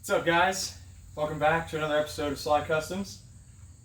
What's up, guys? Welcome back to another episode of Slide Customs.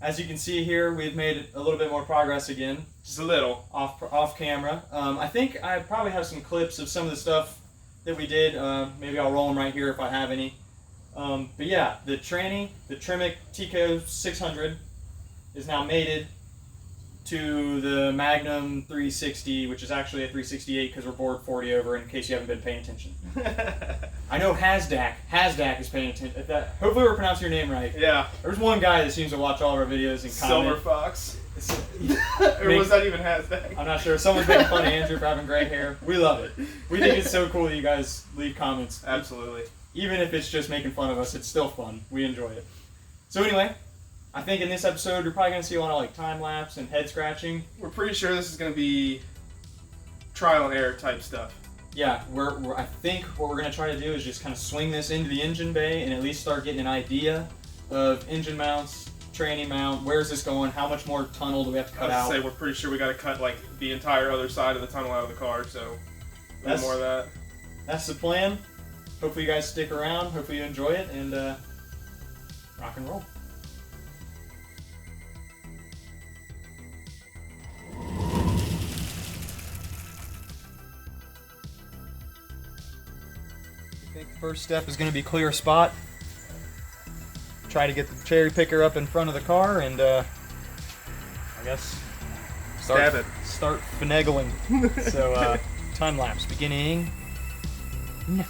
As you can see here, we've made a little bit more progress again. Just a little. Off camera. I think I probably have some clips of some of the stuff that we did. Maybe I'll roll them right here if I have any. But yeah, the Trimic Tico 600 is now mated to the Magnum 360, which is actually a 368 because we're bored 40 over, in case you haven't been paying attention. I know Hasdak is paying attention. Hopefully we're pronouncing your name right. Yeah. There's one guy that seems to watch all of our videos and comment. Silver Fox. Or was that even Hasdak? I'm not sure. Someone's making fun of Andrew for having gray hair. We love it. We think it's so cool that you guys leave comments. Absolutely. Even if it's just making fun of us, it's still fun. We enjoy it. So anyway, I think in this episode you're probably going to see a lot of like time lapse and head scratching. We're pretty sure this is going to be trial and error type stuff. Yeah, I think what we're going to try to do is just kind of swing this into the engine bay and at least start getting an idea of engine mounts, tranny mount, where's this going, how much more tunnel do we have to cut out. Say we're pretty sure we got to cut like the entire other side of the tunnel out of the car, so no more of that. That's the plan. Hopefully you guys stick around, hopefully you enjoy it, and rock and roll. I think the first step is going to be clear a spot. Try to get the cherry picker up in front of the car and I guess start finagling. So time lapse beginning now.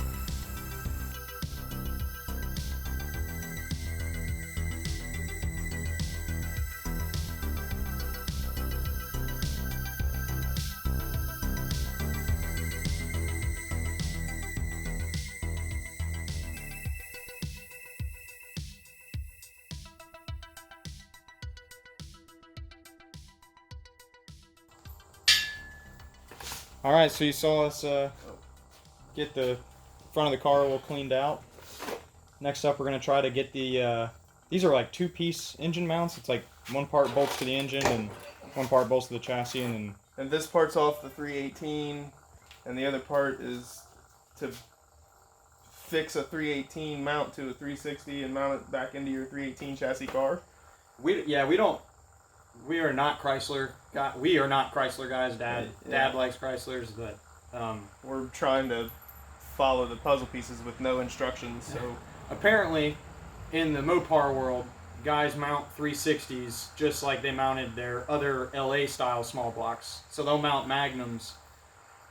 Alright, so you saw us get the front of the car a little cleaned out. Next up, we're going to try to get the, these are like two-piece engine mounts. It's like one part bolts to the engine and one part bolts to the chassis. And this part's off the 318, and the other part is to fix a 318 mount to a 360 and mount it back into your 318 chassis car. We are not Chrysler guys. We are not Chrysler guys. Dad likes Chryslers, but we're trying to follow the puzzle pieces with no instructions. So apparently, in the Nopar world, guys mount 360s just like they mounted their other LA style small blocks. So they'll mount Magnums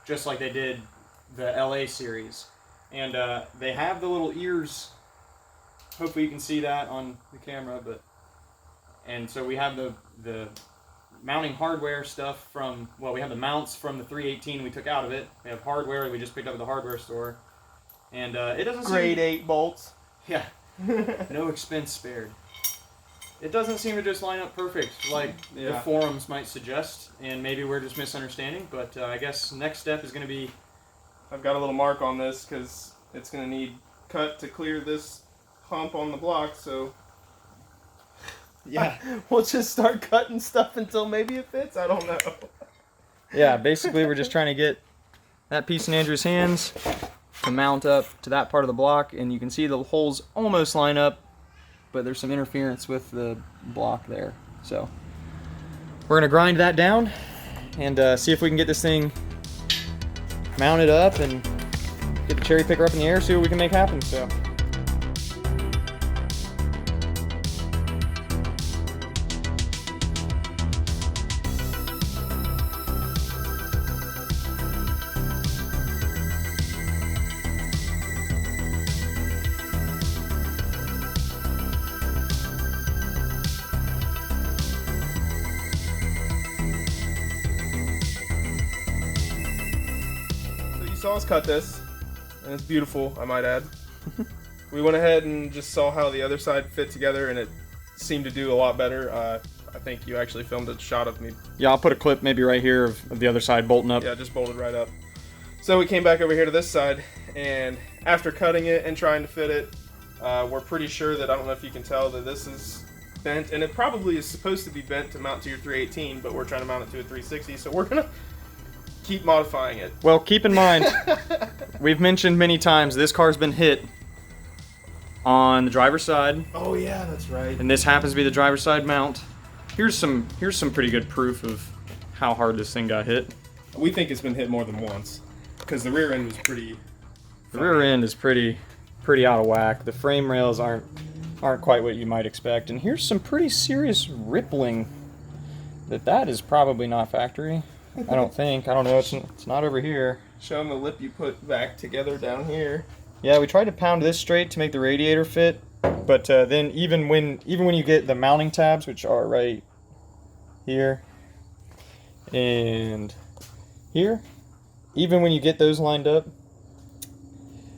just like they did the LA series, and they have the little ears. Hopefully, you can see that on the camera, but. And so we have the mounting hardware stuff from, well, we have the mounts from the 318 we took out of it. We have hardware that we just picked up at the hardware store. And it doesn't Grade 8 bolts. Yeah. No expense spared. It doesn't seem to just line up perfect like the forums might suggest. And maybe we're just misunderstanding. But I guess next step is going to be... I've got a little mark on this because it's going to need cut to clear this hump on the block, so... Yeah, we'll just start cutting stuff until maybe it fits. I don't know. Yeah, basically we're just trying to get that piece in Andrew's hands to mount up to that part of the block, and you can see the holes almost line up, but there's some interference with the block there. So we're going to grind that down and see if we can get this thing mounted up and get the cherry picker up in the air, see what we can make happen. So. Saw us cut this, and it's beautiful, I might add. We went ahead and just saw how the other side fit together, and it seemed to do a lot better. I think you actually filmed a shot of me. Yeah, I'll put a clip maybe right here of the other side bolting up. Yeah, just bolted right up. So we came back over here to this side, and after cutting it and trying to fit it, we're pretty sure that, I don't know if you can tell, that this is bent, and it probably is supposed to be bent to mount to your 318, but we're trying to mount it to a 360, so we're going to keep modifying it. Well, keep in mind, we've mentioned many times, this car's been hit on the driver's side, Oh yeah, that's right. and this happens to be the driver's side mount. Here's some pretty good proof of how hard this thing got hit. We think it's been hit more than once, because the rear end was pretty. The rear end is pretty out of whack. The frame rails aren't quite what you might expect, and here's some pretty serious rippling. That is probably not factory. I don't think. I don't know. It's not over here. Show them the lip you put back together down here. Yeah, we tried to pound this straight to make the radiator fit, but then even when you get the mounting tabs, which are right here and here, even when you get those lined up,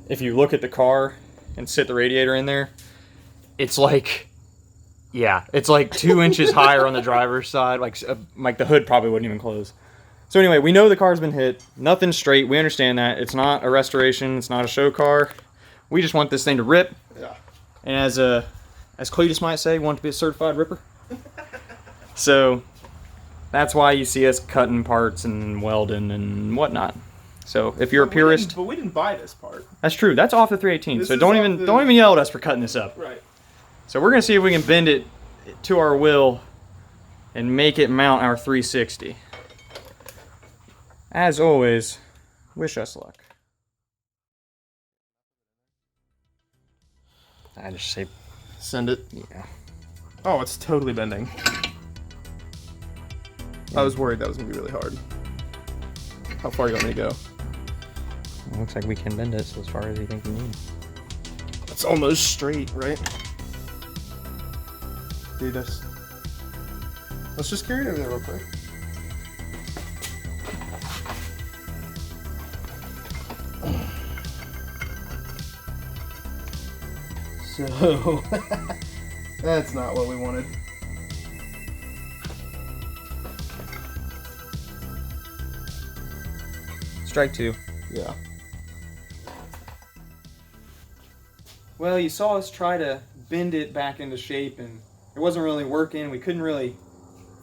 if you look at the car and sit the radiator in there, it's like 2 inches higher on the driver's side. Like the hood probably wouldn't even close. So anyway, we know the car's been hit. Nothing's straight. We understand that. It's not a restoration. It's not a show car. We just want this thing to rip. Yeah. And as Cletus might say, we want it to be a certified ripper. So that's why you see us cutting parts and welding and whatnot. So if you're a purist, But we didn't buy this part. that's true. That's off the 318. This So is don't off even yell at us for cutting this up. Right. So we're gonna see if we can bend it to our will and make it mount our 360. As always, wish us luck. I just say, Send it. yeah. Oh, it's totally bending. I was worried that was gonna be really hard. How far you want me to go? It looks like we can bend it, so as far as you think you need. It's almost straight, right? Dude, let's just carry it over there real quick. So, that's not what we wanted. Strike two. Yeah. Well, you saw us try to bend it back into shape, and it wasn't really working. We couldn't really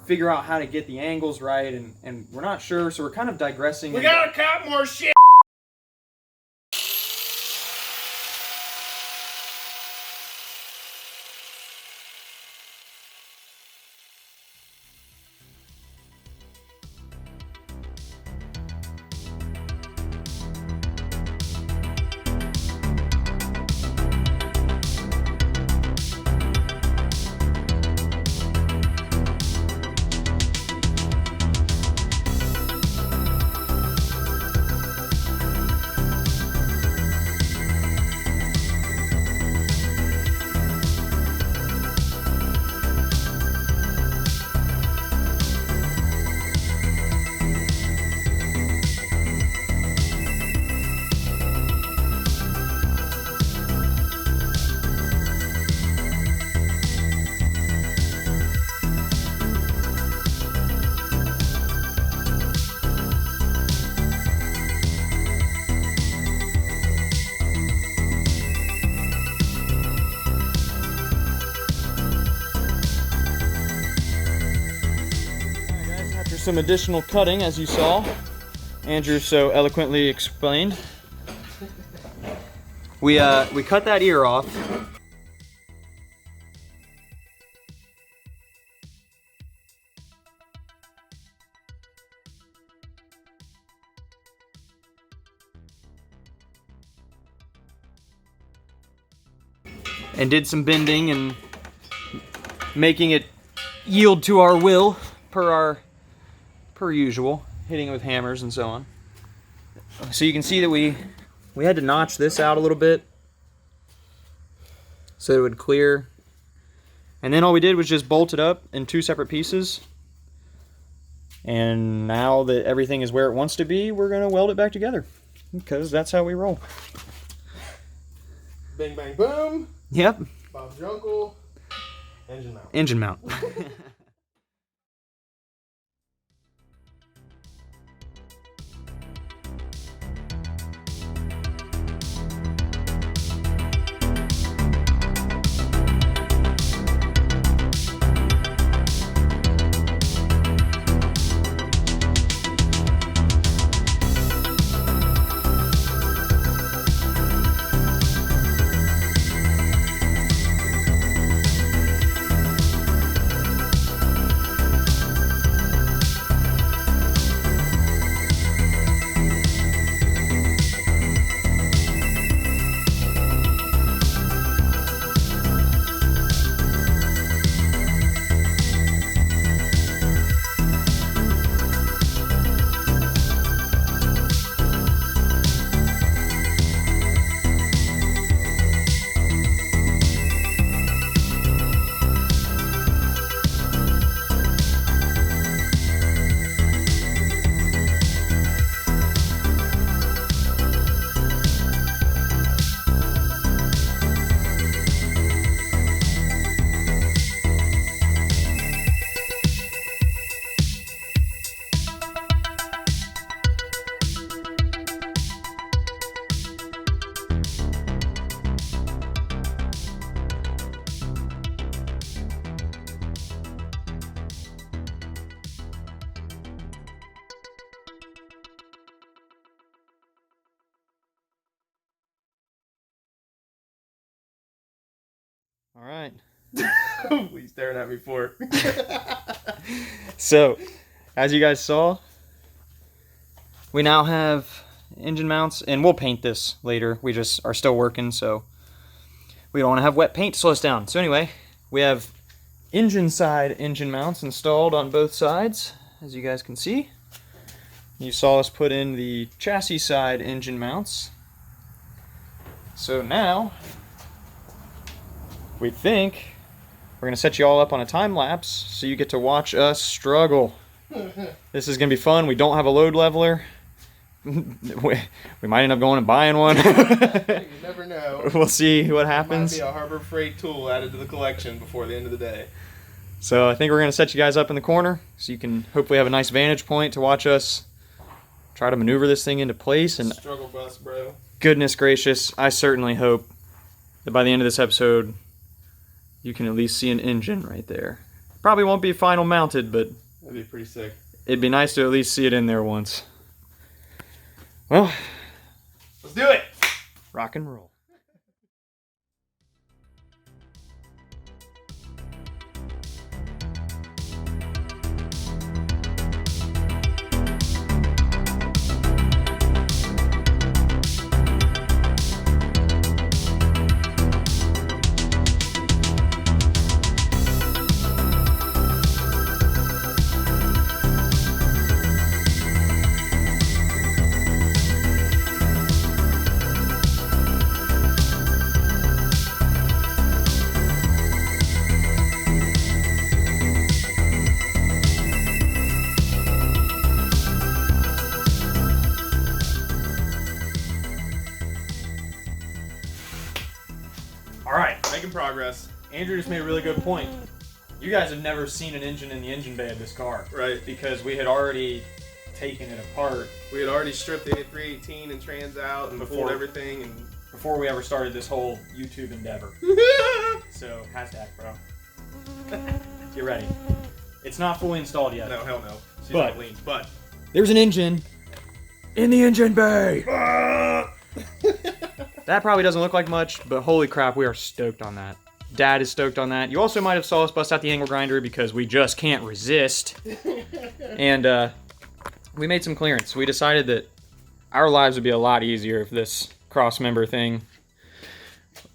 figure out how to get the angles right, and we're not sure, so we're kind of digressing. We gotta cut more shit! Some additional cutting, as you saw, Andrew so eloquently explained. We cut that ear off. And did some bending and making it yield to our will per usual, hitting it with hammers and so on. So you can see that we had to notch this out a little bit so it would clear. And then all we did was just bolt it up in two separate pieces. And now that everything is where it wants to be, we're going to weld it back together, because that's how we roll. Bang, bang, boom. Yep. Bob's your uncle. Engine mount. Engine mount. All right. He's staring at me for. So, as you guys saw, we now have engine mounts, and we'll paint this later. We just are still working, so we don't want to have wet paint to slow us down. So anyway, we have engine side engine mounts installed on both sides, as you guys can see. You saw us put in the chassis side engine mounts. So now, we think we're going to set you all up on a time lapse so you get to watch us struggle. This is going to be fun. We don't have a load leveler. We might end up going and buying one. You never know. We'll see what happens. Might be a Harbor Freight tool added to the collection before the end of the day. So I think we're going to set you guys up in the corner so you can hopefully have a nice vantage point to watch us try to maneuver this thing into place. And struggle bus, bro. Goodness gracious, I certainly hope that by the end of this episode you can at least see an engine right there. Probably won't be final mounted, but that'd be pretty sick. It'd be nice to at least see it in there once. Well, let's do it. Rock and roll. Making progress. Andrew just made a really good point. You guys have never seen an engine in the engine bay of this car. Right. Because we had already taken it apart. We had already stripped the 318 and trans out and pulled everything. And before we ever started this whole YouTube endeavor. So, hashtag, bro. Get ready. It's not fully installed yet. No, hell no. She's But- not lean. But There's an engine in the engine bay. That probably doesn't look like much, but holy crap, we are stoked on that. Dad is stoked on that. You also might have saw us bust out the angle grinder because we just can't resist. And we made some clearance. We decided that our lives would be a lot easier if this cross-member thing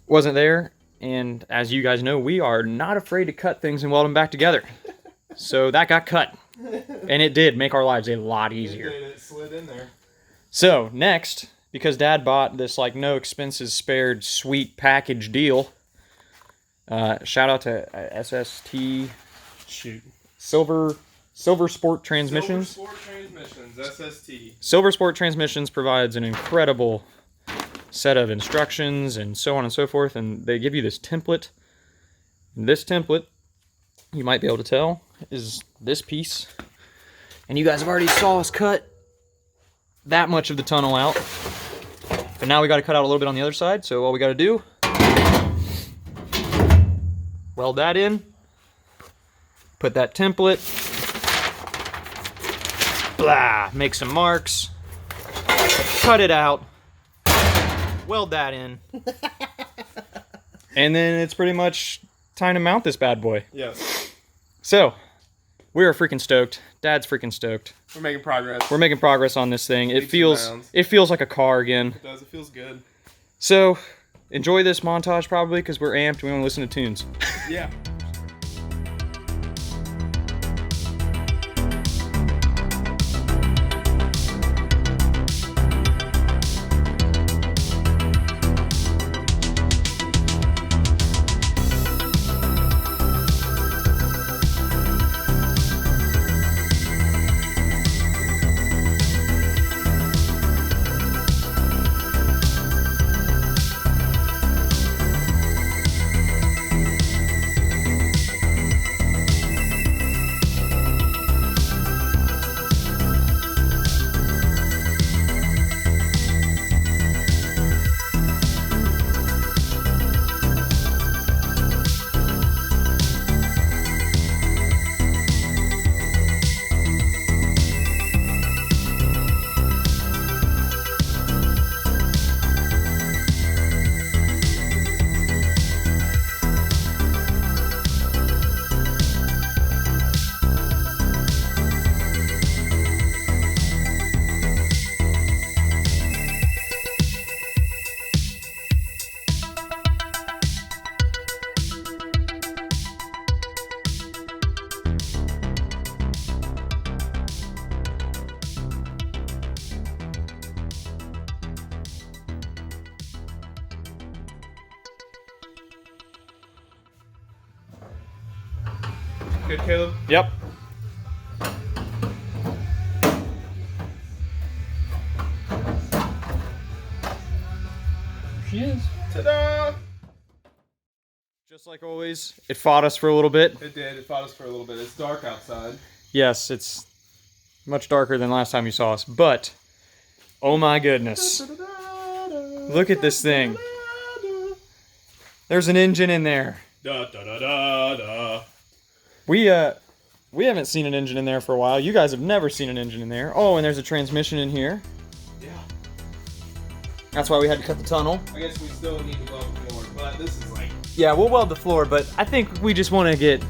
wasn't there. And as you guys know, we are not afraid to cut things and weld them back together. So that got cut. And it did make our lives a lot easier. it slid in there. So, next, because Dad bought this, like, no expenses spared sweet package deal, shout out to SST, Silver Sport Transmissions. Silver Sport Transmissions, SST. Silver Sport Transmissions provides an incredible set of instructions and so on and so forth, and they give you this template. And this template, you might be able to tell, is this piece. And you guys have already saw us cut that much of the tunnel out. But now we got to cut out a little bit on the other side, so all we got to do, weld that in, put that template, blah, make some marks, cut it out, weld that in, and then it's pretty much time to mount this bad boy. Yes. So, we are freaking stoked. Dad's freaking stoked. We're making progress. We're making progress on this thing. It feels like a car again. It does. It feels good. So, enjoy this montage probably because we're amped. We want to listen to tunes. Yeah. Good, Caleb? Yep. She is. Ta-da! Just like always, it fought us for a little bit. It did. It fought us for a little bit. It's dark outside. Yes, it's much darker than last time you saw us, but oh my goodness. Look at this thing. There's an engine in there. Da, da, da, da, da. We haven't seen an engine in there for a while. You guys have never seen an engine in there. Oh, and there's a transmission in here. Yeah. That's why we had to cut the tunnel. I guess we still need to weld the floor, but this is like... Yeah, we'll weld the floor, but I think we just want to get...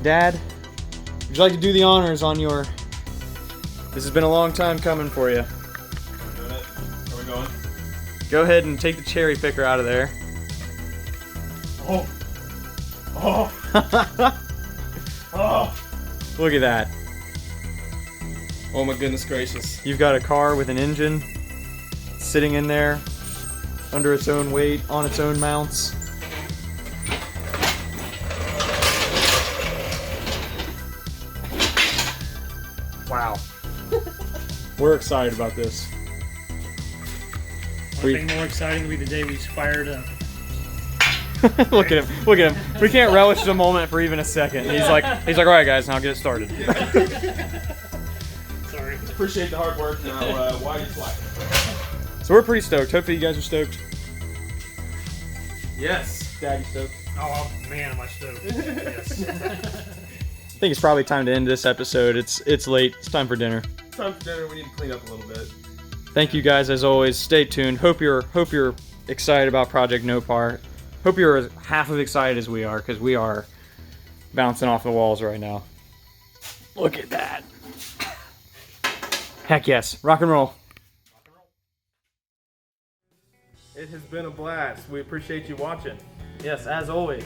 Dad, would you like to do the honors on your... This has been a long time coming for you. Doing it. Where are we going? Go ahead and take the cherry picker out of there. Oh. Oh. Oh. Look at that. Oh my goodness gracious. You've got a car with an engine sitting in there under its own weight, on its own mounts. Wow. We're excited about this. Nothing more exciting would be the day we fired up. Look at him. Look at him. We can't relish the moment for even a second. He's like, all right, guys, now get it started. Sorry. Appreciate the hard work. Now, why are you slacking? So we're pretty stoked. Hopefully you guys are stoked. Yes. Daddy's stoked. Oh man, am I stoked. Yes. I think it's probably time to end this episode. It's late. It's time for dinner. Time for dinner. We need to clean up a little bit. Thank you guys as always. Stay tuned. Hope you're excited about Project Nopar. Hope you're as half as excited as we are, because we are bouncing off the walls right now. Look at that. Heck yes. Rock and roll. It has been a blast. We appreciate you watching. Yes, as always.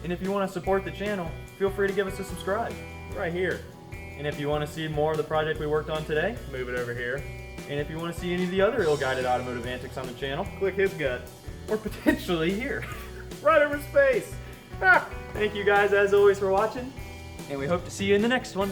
And if you want to support the channel, feel free to give us a subscribe. Right here. And if you want to see more of the project we worked on today, Move it over here. and if you want to see any of the other ill-guided automotive antics on the channel, Click his gut. or potentially here. Right over space. Thank you guys as always for watching, and we hope to see you in the next one.